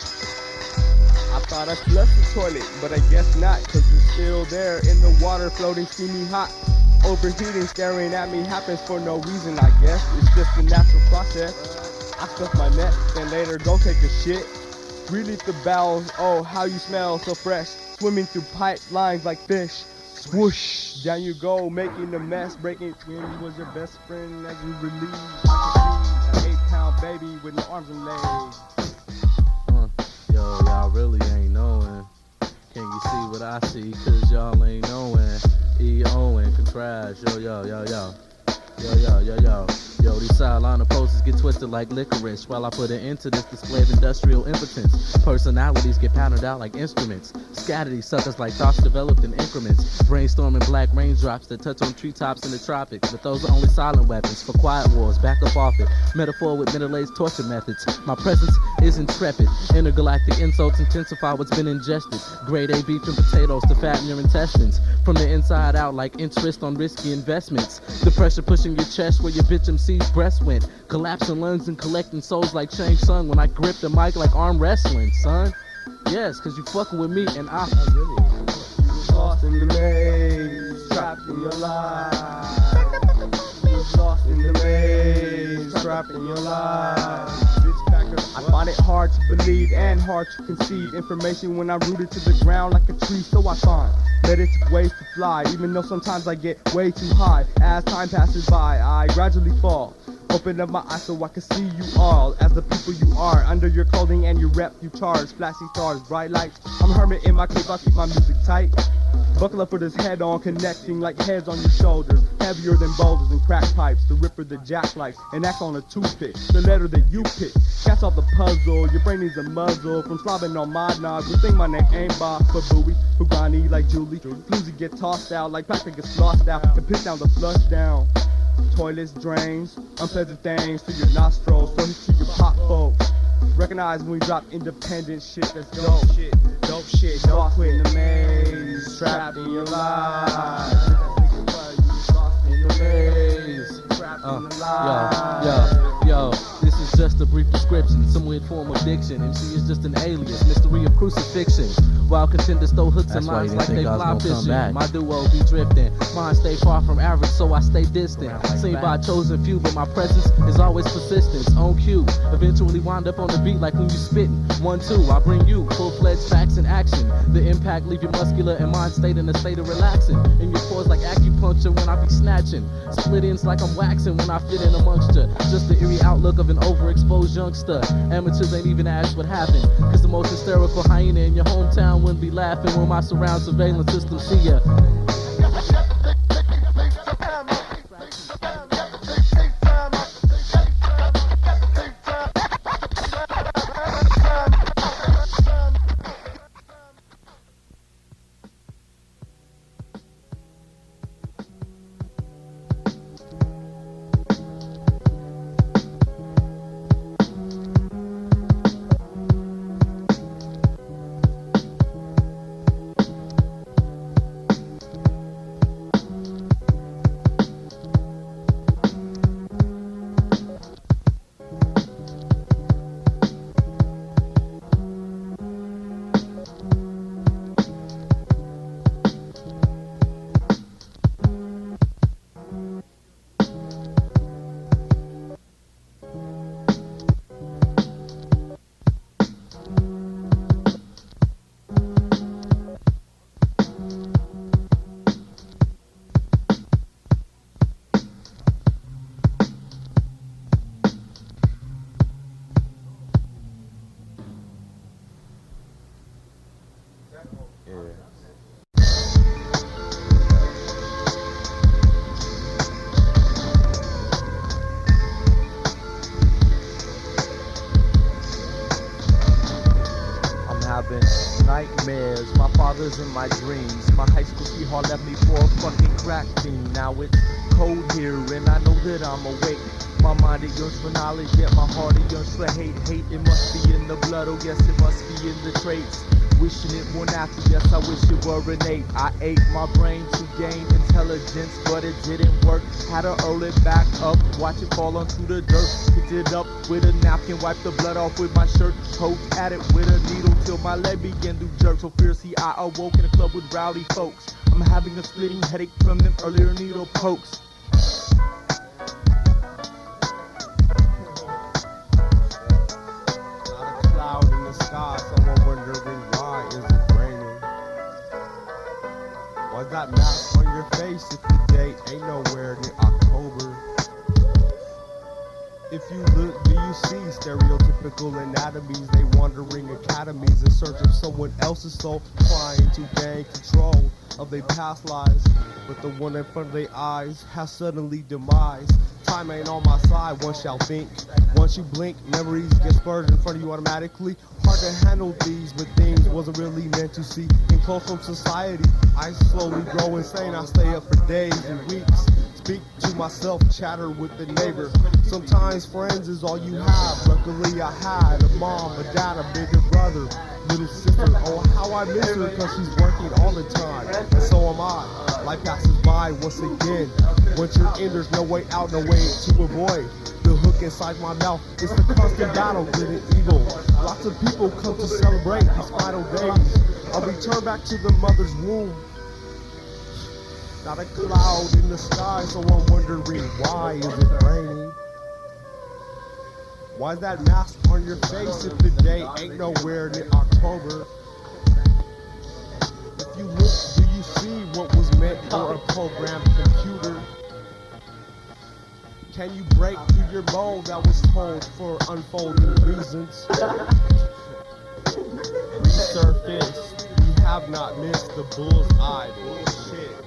I thought I flushed the toilet, but I guess not, cause it's still there in the water floating steamy hot. Overheating, staring at me happens for no reason, I guess. It's just a natural process. I stuff my neck, then later go take a shit. Relieve the bowels, oh how you smell so fresh. Swimming through pipelines like fish. Swoosh, down you go, making a mess. Breaking twin was your best friend as you release. I can see an 8-pound baby with no arms and legs. Yo, y'all really ain't knowing. Can you see what I see? Cause y'all ain't knowing. E.O. and Contrast. Yo. Yo, these sideline poses get twisted like licorice while I put an end to this display of industrial impotence. Personalities get patterned out like instruments. Scatter these suckers like thoughts developed in increments. Brainstorming black raindrops that touch on treetops in the tropics. But those are only silent weapons for quiet wars. Back up off it. Metaphor with middle-aged torture methods. My presence is intrepid. Intergalactic insults intensify what's been ingested. Grade A beef and potatoes to fatten your intestines. From the inside out like interest on risky investments. The pressure pushing your chest where your bitch MC's breast went. Collapsing lungs and collecting souls like Shang Tsung when I grip the mic like arm wrestling, son. Yes, cause you fucking with me and I really Lost in the maze, trapped in your life. Lost in the maze, trapped in your life. I find it hard to believe and hard to conceive information when I'm rooted to the ground like a tree, so I find meditative ways to fly, even though sometimes I get way too high. As time passes by, I gradually fall. Open up my eyes so I can see you all as the people you are. Under your clothing and your rep, you charge. Flashy stars, bright lights. I'm a hermit in my cave, I keep my music tight. Buckle up for this head on, connecting like heads on your shoulders. Heavier than boulders and crack pipes. The ripper, the jackknife, and act on a toothpick. The letter that you pick. Catch off the puzzle, your brain needs a muzzle. From slobbing on my knobs, you think my name ain't Bob for Bowie. Fugani like Julie. Bluesy get tossed out like plastic gets lost out. And piss down the flush down. Toilets, drains, unpleasant things to your nostrils, so to your pop folks. Recognize when we drop independent shit that's dope shit, don't quit in the maze, trapped in your life. In the maze, trapped in the life. Yo, this is just a brief description, some weird form of diction. MC is just an alias, mystery of crucifixion. While contenders throw hooks and lines like they fly fishing. My duo be drifting, mine stay far from average, so I stay distant. Seen by a chosen few, but my presence is always persistence. On cue, eventually wind up on the beat like when you spitting. 1, 2, I bring you full-fledged facts in action. The impact leave you muscular and mind state in a state of relaxing. In your pores like acupuncture when I be snatching. Split ends like I'm waxing when I fit in amongst you. Just the eerie outlook of an overexposed youngster. Amateurs ain't even asked what happened, cause the most hysterical hyena in your hometown wouldn't be laughing when my surround surveillance system see ya. Nightmares, my father's in my dreams. My high school sweetheart left me for a fucking crack fiend. Now it's cold here and I know that I'm awake. My mind it yearns for knowledge, yet my heart it yearns for hate. Hate, it must be in the blood, oh yes it must be in the traits. Wishing it were natural, yes I wish it were innate. I ate my brain to gain intelligence, but it didn't work. Had to earl it back up, watch it fall onto the dirt. Picked it up with a napkin, wiped the blood off with my shirt. Poked at it with a needle till my leg began to jerk. So fiercely I awoke in a club with rowdy folks. I'm having a splitting headache from them earlier needle pokes. Not a cloud in the sky, someone wondering why is it raining? Why that mask on your face if the date ain't nowhere near October? If you look, do you see stereotypical anatomies? They wandering academies in search of someone else's soul, trying to gain control of their past lives. But the one in front of their eyes has suddenly demise. Time ain't on my side, one shall think. Once you blink, memories get spurred in front of you automatically. Hard to handle these, but things wasn't really meant to see. Enclosed from society, I slowly grow insane. I stay up for days and weeks. Speak to myself, chatter with the neighbor. Sometimes friends is all you have. Luckily I had a mom, a dad, a bigger brother, little sister. Oh, how I miss her, cause she's working all the time. And so am I. Life passes by once again. Once you're in, there's no way out, no way to avoid. The hook inside my mouth, it's the constant battle, good and evil. Lots of people come to celebrate these final days. I'll return back to the mother's womb. Not a cloud in the sky, so I'm wondering why is it raining? Why's that mask on your face if the day ain't nowhere near October? If you look, do you see what was meant for a programmed computer? Can you break through your mold that was told for unfolding reasons? Resurface, we have not missed the bullseye. Bullshit.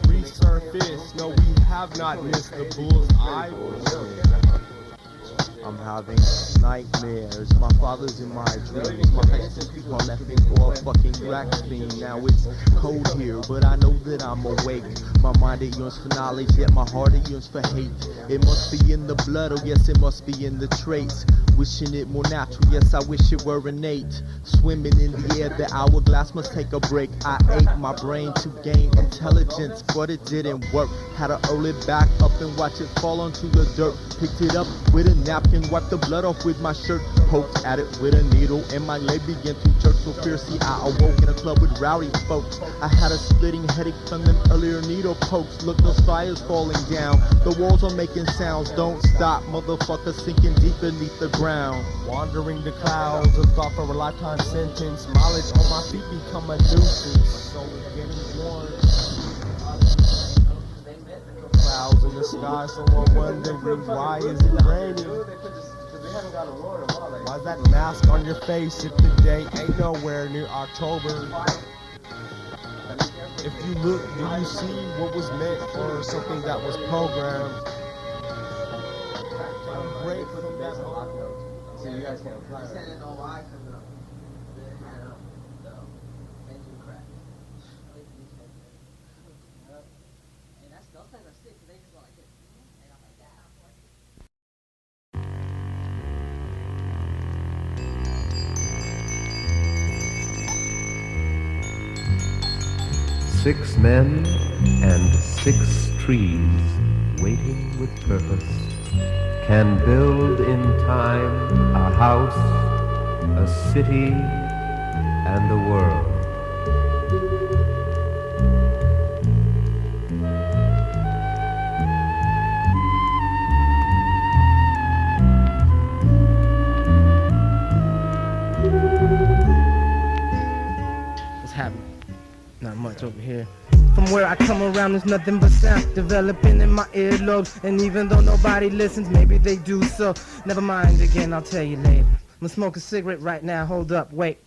Resurface, no, we have not missed the bullseye. I'm having nightmares. My father's in my dreams. My high school people left me for a fucking crack fiend. Now it's cold here, but I know that I'm awake. My mind it yearns for knowledge, yet my heart it yearns for hate. It must be in the blood, oh yes, it must be in the traits. Wishing it more natural, yes, I wish it were innate. Swimming in the air, the hourglass must take a break. I ate my brain to gain intelligence, but it didn't work. Had to roll it back up and watch it fall onto the dirt. Picked it up with a napkin, wiped the blood off with my shirt. Poked at it with a needle, and my leg began to jerk so fiercely I awoke in a club with rowdy folks. I had a splitting headache from them earlier needle pokes. Look, those fires falling down. The walls are making sounds. Don't stop, motherfucker, sinking deep beneath the ground. Wandering the clouds, a thought for a lifetime sentence. Mileage on my feet become a nuisance. So we're getting warm. Clouds in the sky, someone wondering why is it raining? Why's that mask on your face if the day ain't nowhere near October? If you look, do you see what was meant for something that was programmed? Break from that. So you guys can't fly. Six men and 6 trees, waiting with purpose, can build in time a house, a city, and a world. What's happening? Not much over here. From where I come around, there's nothing but sound developing in my earlobes. And even though nobody listens, maybe they do so. Never mind again, I'll tell you later. I'm gonna smoke a cigarette right now, hold up, wait.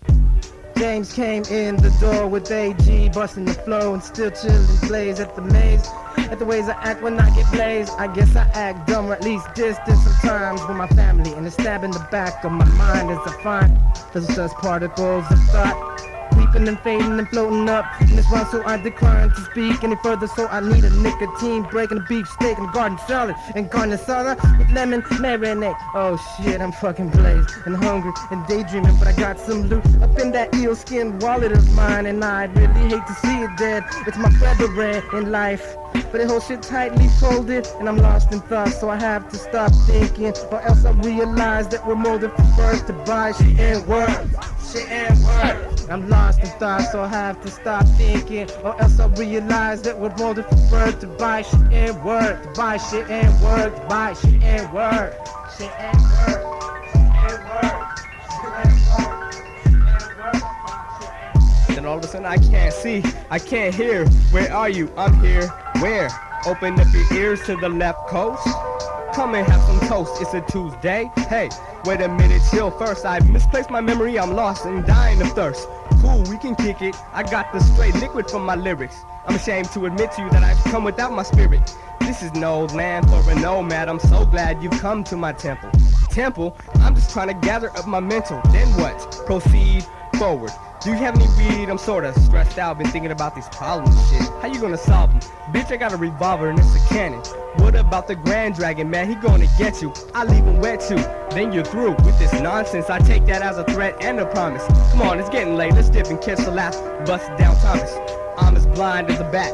James came in the door with AG, busting the flow and still chilling, blaze at the maze. At the ways I act when I get blazed, I guess I act dumb or at least distant sometimes with my family. And a stab in the back of my mind as I find those dust particles of thought creeping and fading and floating up in this round, so I decline to speak any further. So I need a nicotine break and a beefsteak and a garden salad and carne asada with lemon marinade. Oh shit, I'm fucking blazed and hungry and daydreaming, but I got some loot up in that eel-skin wallet of mine, and I'd really hate to see it dead. It's my brethren in life, but it holds shit tightly folded, and I'm lost in thought, so I have to stop thinking, or else I realize that we're molded for birth to buy shit and words. Shit and words. I'm lost in thought, so I have to stop thinking, or else I realize that we're molded for birth to buy shit and work, to buy shit and work, to buy shit and work, shit and work, shit and work, shit and work. Then all of a sudden I can't see, I can't hear. Where are you? I'm here. Where? Open up your ears to the left coast. Come and have some toast. It's a Tuesday. Hey, wait a minute, chill first. I've misplaced my memory. I'm lost and dying of thirst. Cool, we can kick it. I got the straight liquid from my lyrics. I'm ashamed to admit to you that I've come without my spirit. this is no land for a nomad. I'm so glad you've come to my temple. Temple? I'm just trying to gather up my mental. Then what? Proceed forward. Do you have any weed? I'm sorta stressed out, been thinking about these problems and shit. How you gonna solve them? Bitch, I got a revolver and it's a cannon. What about the Grand Dragon, man? He gonna get you. I leave him wet too. Then you're through with this nonsense. I take that as a threat and a promise. Come on, it's getting late. Let's dip and catch the last bus down Thomas. I'm as blind as a bat.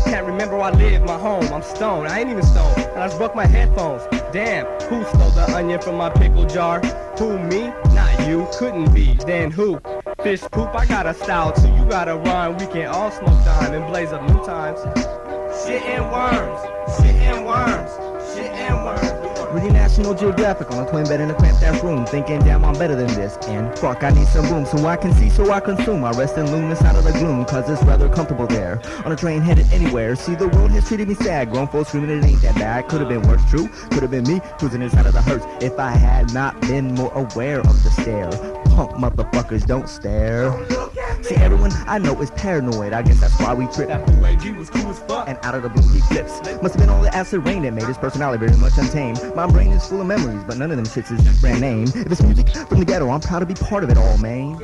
Can't remember where I live, my home. I'm stoned. I ain't even stoned. And I just broke my headphones. Damn, who stole the onion from my pickle jar? Who, me? Not you. Couldn't be. Then who? Fish poop, I got a style too. You got a rhyme. We can all smoke dime and blaze up new times. Shit and worms. Shit and worms. Shit and worms. Reading National Geographic on a twin bed in a cramped ass room, thinking damn I'm better than this, and fuck I need some room so I can see, so I consume. I rest and loom inside of the gloom, cause it's rather comfortable there. On a train headed anywhere, see the world has treated me sad. Grown folks screaming it ain't that bad, could have been worse, true. Could have been me cruising inside of the hearse if I had not been more aware of the stare. Punk motherfuckers don't stare. See everyone I know is paranoid, I guess that's why we trip. That fool AG was cool as fuck. And out of the blue he flips. Must have been all the acid rain that made his personality very much untamed. My brain is full of memories, but none of them shits is brand name. If it's music from the ghetto, I'm proud to be part of it all, man.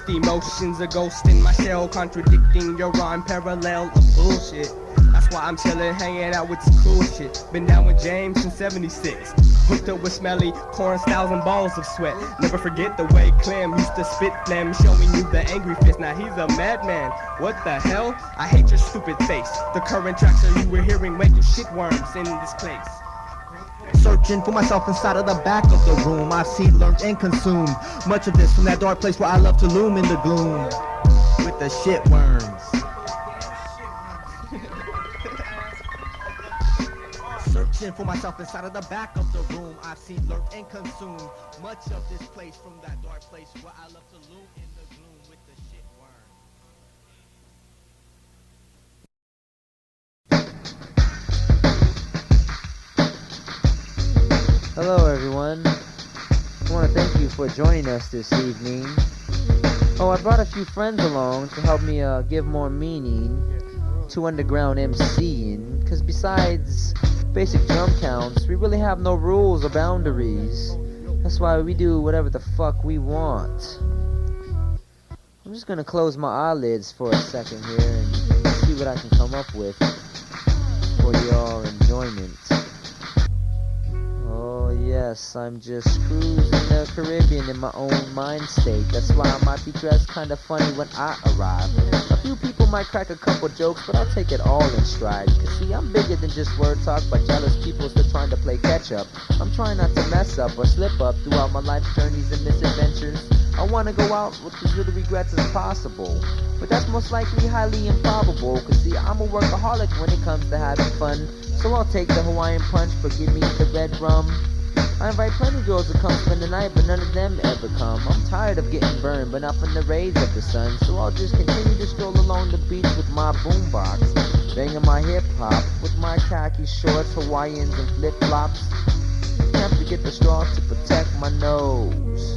Emotions a ghost in my shell, contradicting your rhyme parallel of bullshit. That's why I'm chillin', hanging out with this cool shit. Been down with James since 76. Hooked up with smelly corn styles and balls of sweat. Never forget the way Clem used to spit them, showing you the angry fist. Now he's a madman. What the hell? I hate your stupid face. The current tracks that you were hearing make you shitworms in this place. Searching for myself inside of the back of the room. I've seen, learned, and consumed much of this from that dark place where I love to loom in the gloom with the shitworms. Searching for myself inside of the back of the room. I've seen, learned, and consumed much of this place from that dark place where I love to loom in the gloom with the shitworms. Hello everyone, I want to thank you for joining us this evening. Oh, I brought a few friends along to help me give more meaning to underground MCing, because besides basic drum counts, we really have no rules or boundaries. That's why we do whatever the fuck we want. I'm just gonna close my eyelids for a second here and see what I can come up with for your enjoyment. Yes, I'm just cruising the Caribbean in my own mind state. That's why I might be dressed kinda funny when I arrive. A few people might crack a couple jokes, but I'll take it all in stride. Cause see, I'm bigger than just word talk, but jealous people still trying to play catch up. I'm trying not to mess up or slip up throughout my life's journeys and misadventures. I wanna go out with as little regrets as possible, but that's most likely highly improbable. Cause see, I'm a workaholic when it comes to having fun. So I'll take the Hawaiian punch, but give me the red rum. I invite plenty of girls to come spend the night, but none of them ever come. I'm tired of getting burned, but not from the rays of the sun. So I'll just continue to stroll along the beach with my boombox, banging my hip-hop with my khaki shorts, Hawaiians, and flip-flops. Can't forget the straws to protect my nose.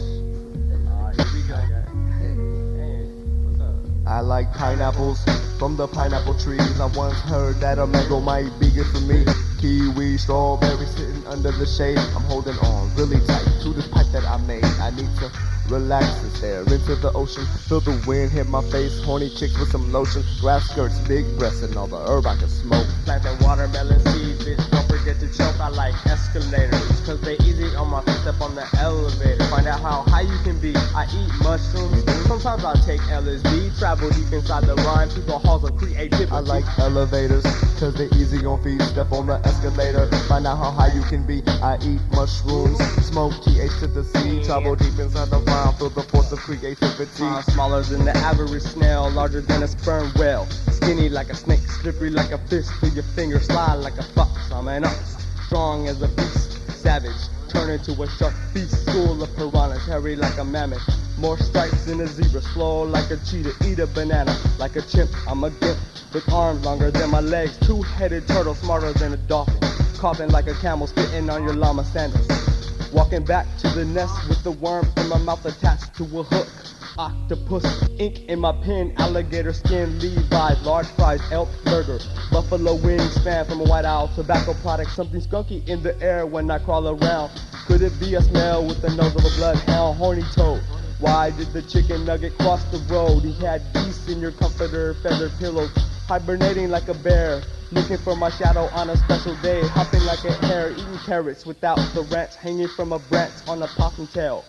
I like pineapples from the pineapple trees. I once heard that a mango might be good for me. Kiwi, strawberry sitting under the shade. I'm holding on really tight to this pipe that I made. I need to relax and stare into the ocean. Feel the wind hit my face. Horny chicks with some lotion. Grass skirts, big breasts, and all the herb I can smoke. Like that watermelon seeds, bitch, don't forget to choke. I like escalators, cause they easy on my feet, step on the elevator. Find out how high you can be. I eat mushrooms, sometimes I take LSD. Travel deep inside the rhyme, through the halls of creativity. I like elevators, cause they easy on feet. Step on the escalator, find out how high you can be. I eat mushrooms, smoke TH to the C. Travel deep inside the rhyme, feel the force of creativity. Smaller than the average snail, larger than a sperm whale. Skinny like a snake, slippery like a fish. Through your fingers, slide like a fox. I'm an ox, strong as a beast, savage, turn into a shark beast. School of piranhas, hairy like a mammoth. More stripes than a zebra, slow like a cheetah. Eat a banana like a chimp. I'm a gimp with arms longer than my legs. Two-headed turtle, smarter than a dolphin. Coughing like a camel, spitting on your llama sandals. Walking back to the nest with the worm in my mouth attached to a hook. Octopus, ink in my pen, alligator skin, Levi's, large fries, elk burger, buffalo wings, fan from a white owl, tobacco product, something skunky in the air when I crawl around. Could it be a smell with the nose of a bloodhound, horny toad? Why did the chicken nugget cross the road? He had geese in your comforter, feather pillows, hibernating like a bear, looking for my shadow on a special day, hopping like a hare, eating carrots without the ranch, hanging from a branch on a possum tail.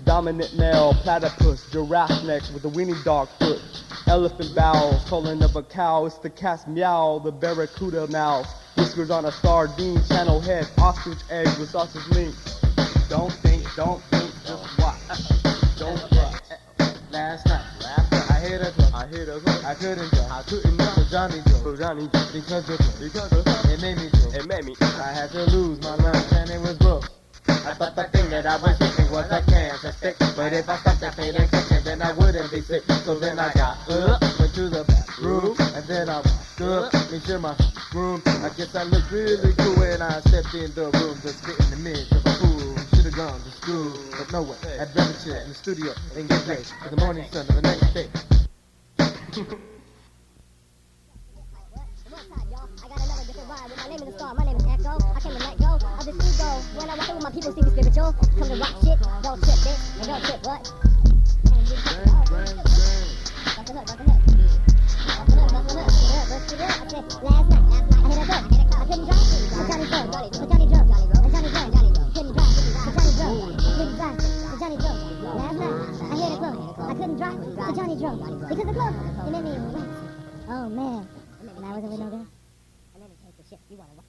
Dominant male, platypus, giraffe neck with a weenie dog foot, elephant bowels, colon of a cow, it's the cat's meow, the barracuda mouse, whiskers on a sardine, channel head, ostrich eggs with sausage links. Don't think, just watch. Don't watch. Last night, I hit a club, I couldn't jump, so Johnny drove, because of her, it made me drove, I had to lose my lunch and it was broke. I thought the thing that I was hitting was a cancer stick, but if I stopped at pay attention, then I wouldn't be sick. So then I got up, went to the bathroom, and then I walked up, made sure my room. I guess I looked really cool when I stepped in the room, just spit in the midst of a fool. Should've gone to school, but no way. I'd rather chill in the studio and get paid for the morning sun of the next day. My name is Star, my name is Echo. I came to let go of this ego. When I walk with my people, see me spiritual. Come to rock shit, don't trip, bitch. And don't trip, what? Last night, I hit a girl. I couldn't drive, so Johnny drove. And Johnny drove. And Johnny drove. Couldn't drive, so Johnny drove. Couldn't drive, so Johnny drove. Last night, I hit a club. I couldn't drive, so Johnny drove. Because the club, it made me relax. Oh man, and I wasn't with no girl. And then he takes the shit. You wanna watch?